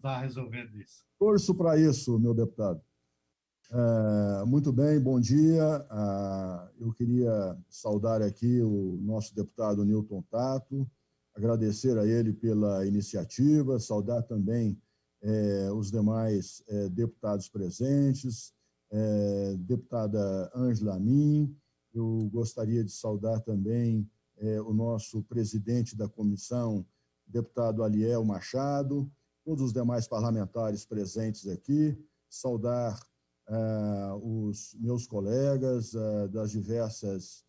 estar resolvendo isso. Torço para isso, meu deputado. Muito bem, bom dia. Eu queria saudar aqui o nosso deputado Newton Tato, agradecer a ele pela iniciativa, saudar também os demais deputados presentes, deputada Ângela Amin. Eu gostaria de saudar também o nosso presidente da comissão, deputado Aliel Machado, todos os demais parlamentares presentes aqui, saudar os meus colegas das diversas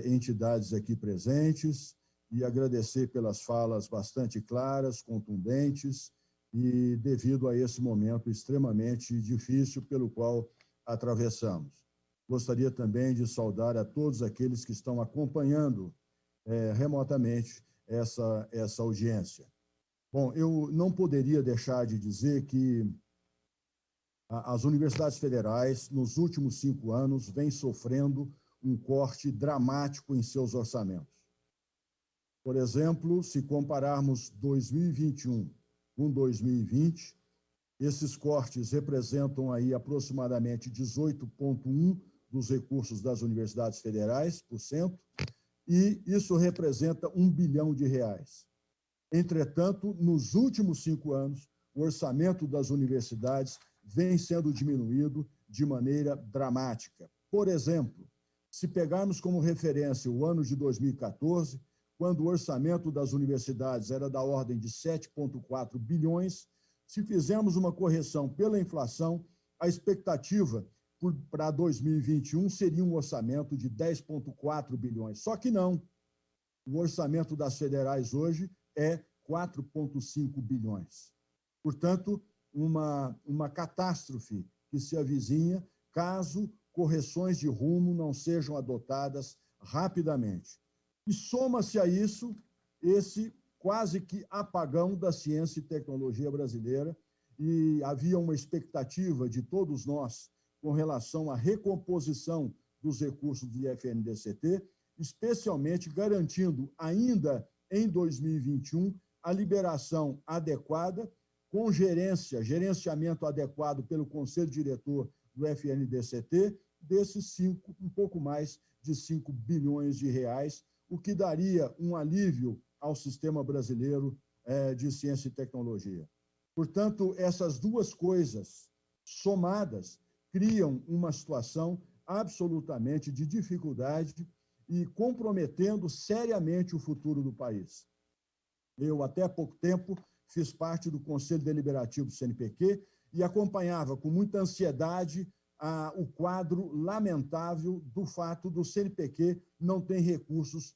entidades aqui presentes e agradecer pelas falas bastante claras, contundentes e devido a esse momento extremamente difícil pelo qual atravessamos. Gostaria também de saudar a todos aqueles que estão acompanhando remotamente essa audiência. Bom, eu não poderia deixar de dizer que as universidades federais, nos últimos 5 anos, vêm sofrendo um corte dramático em seus orçamentos. Por exemplo, se compararmos 2021 com 2020, esses cortes representam aí aproximadamente 18,1% dos recursos das universidades federais, e isso representa R$ 1 bilhão. Entretanto, nos últimos 5 anos, o orçamento das universidades vem sendo diminuído de maneira dramática. Por exemplo, se pegarmos como referência o ano de 2014, quando o orçamento das universidades era da ordem de 7,4 bilhões, se fizermos uma correção pela inflação, a expectativa para 2021 seria um orçamento de 10,4 bilhões. Só que não. O orçamento das federais hoje é 4,5 bilhões. Portanto, uma catástrofe que se avizinha caso correções de rumo não sejam adotadas rapidamente. E soma-se a isso esse quase que apagão da ciência e tecnologia brasileira, e havia uma expectativa de todos nós com relação à recomposição dos recursos do IFNDCT, especialmente garantindo ainda em 2021 a liberação adequada, com gerenciamento adequado pelo Conselho Diretor do FNDCT, desses um pouco mais de 5 bilhões de reais, o que daria um alívio ao sistema brasileiro de ciência e tecnologia. Portanto, essas duas coisas somadas criam uma situação absolutamente de dificuldade e comprometendo seriamente o futuro do país. Eu, até há pouco tempo, fiz parte do Conselho Deliberativo do CNPq e acompanhava com muita ansiedade o quadro lamentável do fato do CNPq não ter recursos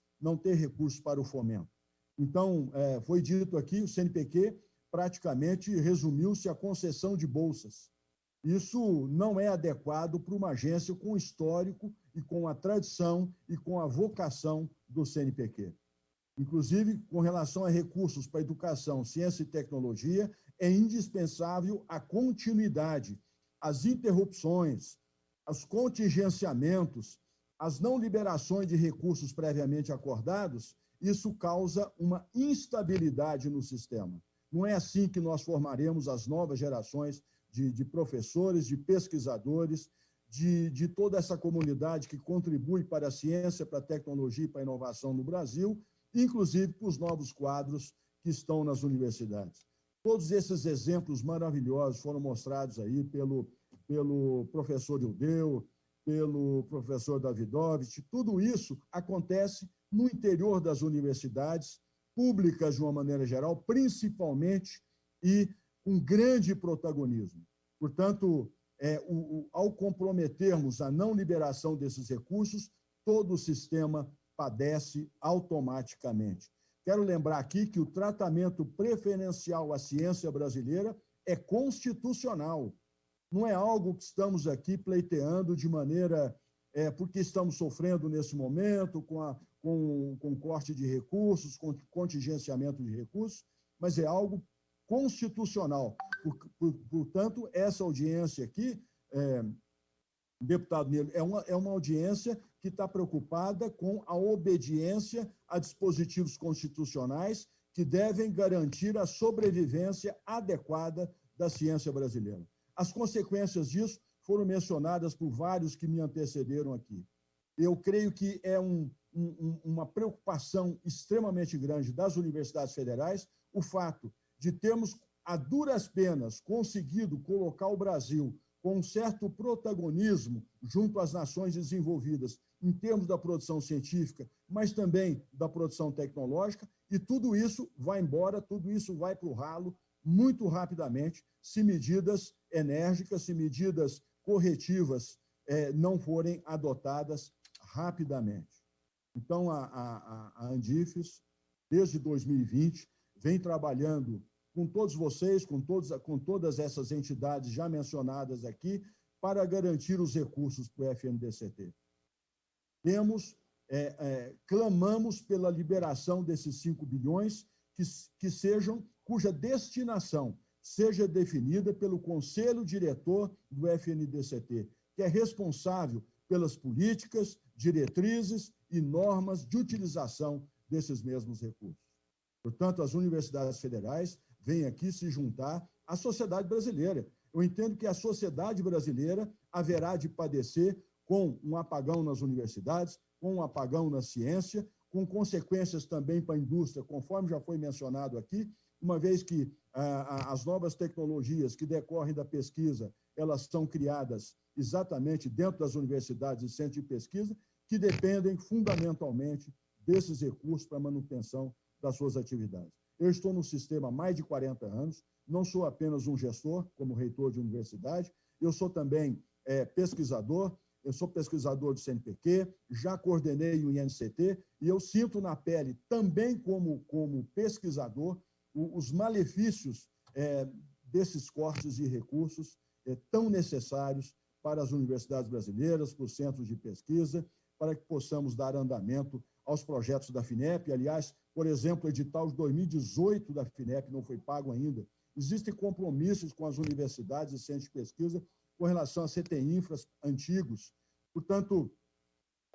para o fomento. Então, foi dito aqui, o CNPq praticamente resumiu-se à concessão de bolsas. Isso não é adequado para uma agência com o histórico e com a tradição e com a vocação do CNPq. Inclusive, com relação a recursos para educação, ciência e tecnologia, é indispensável a continuidade, as interrupções, os contingenciamentos, as não liberações de recursos previamente acordados, isso causa uma instabilidade no sistema. Não é assim que nós formaremos as novas gerações de professores, de pesquisadores, de toda essa comunidade que contribui para a ciência, para a tecnologia e para a inovação no Brasil, inclusive para os novos quadros que estão nas universidades. Todos esses exemplos maravilhosos foram mostrados aí pelo professor Ildeu, pelo professor Davidovich. Tudo isso acontece no interior das universidades públicas, de uma maneira geral, principalmente, e com grande protagonismo. Portanto, ao comprometermos a não liberação desses recursos, todo o sistema padece automaticamente. Quero lembrar aqui que o tratamento preferencial à ciência brasileira é constitucional. Não é algo que estamos aqui pleiteando de maneira... porque estamos sofrendo nesse momento com corte de recursos, com contingenciamento de recursos, mas é algo constitucional. Portanto, essa audiência aqui, deputado Nilo, é uma audiência que está preocupada com a obediência a dispositivos constitucionais que devem garantir a sobrevivência adequada da ciência brasileira. As consequências disso foram mencionadas por vários que me antecederam aqui. Eu creio que é uma preocupação extremamente grande das universidades federais o fato de termos, a duras penas, conseguido colocar o Brasil com um certo protagonismo junto às nações desenvolvidas em termos da produção científica, mas também da produção tecnológica, e tudo isso vai embora, tudo isso vai para o ralo muito rapidamente, se medidas enérgicas, se medidas corretivas não forem adotadas rapidamente. Então, a Andifes, desde 2020, vem trabalhando com todos vocês, com todas essas entidades já mencionadas aqui, para garantir os recursos para o FNDCT. Clamamos pela liberação desses 5 bilhões, cuja destinação seja definida pelo Conselho Diretor do FNDCT, que é responsável pelas políticas, diretrizes e normas de utilização desses mesmos recursos. Portanto, as universidades federais vêm aqui se juntar à sociedade brasileira. Eu entendo que a sociedade brasileira haverá de padecer com um apagão nas universidades, com um apagão na ciência, com consequências também para a indústria, conforme já foi mencionado aqui, uma vez que as novas tecnologias que decorrem da pesquisa, elas são criadas exatamente dentro das universidades e centros de pesquisa, que dependem fundamentalmente desses recursos para a manutenção das suas atividades. Eu estou no sistema há mais de 40 anos, não sou apenas um gestor, como reitor de universidade, eu sou também pesquisador, eu sou pesquisador do CNPq, já coordenei o INCT, e eu sinto na pele, também como pesquisador, os malefícios desses cortes de recursos tão necessários para as universidades brasileiras, para os centros de pesquisa, para que possamos dar andamento aos projetos da FINEP. Aliás, por exemplo, o edital de 2018 da FINEP não foi pago ainda. Existem compromissos com as universidades e centros de pesquisa com relação a CTINFRAs antigos. Portanto,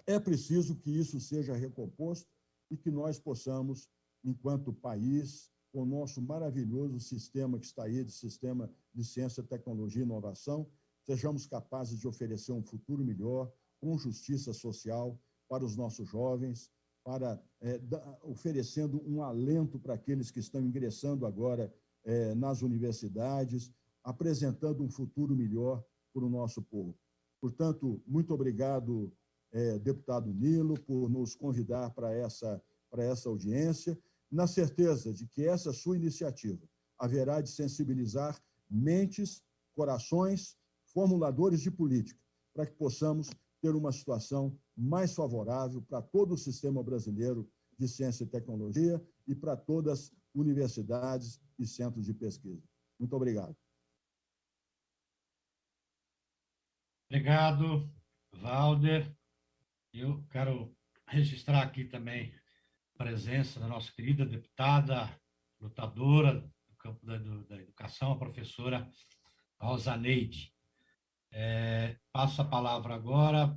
é preciso que isso seja recomposto e que nós possamos, enquanto país, com o nosso maravilhoso sistema que está aí, de sistema de ciência, tecnologia e inovação, sejamos capazes de oferecer um futuro melhor, com justiça social para os nossos jovens, oferecendo um alento para aqueles que estão ingressando agora nas universidades, apresentando um futuro melhor para o nosso povo. Portanto, muito obrigado, deputado Nilo, por nos convidar para essa audiência, na certeza de que essa sua iniciativa haverá de sensibilizar mentes, corações, formuladores de política, para que possamos ter uma situação mais favorável para todo o sistema brasileiro de ciência e tecnologia e para todas as universidades e centros de pesquisa. Muito obrigado. Obrigado, Valder. Eu quero registrar aqui também a presença da nossa querida deputada, lutadora do campo da educação, a professora Rosaneide. Passo a palavra agora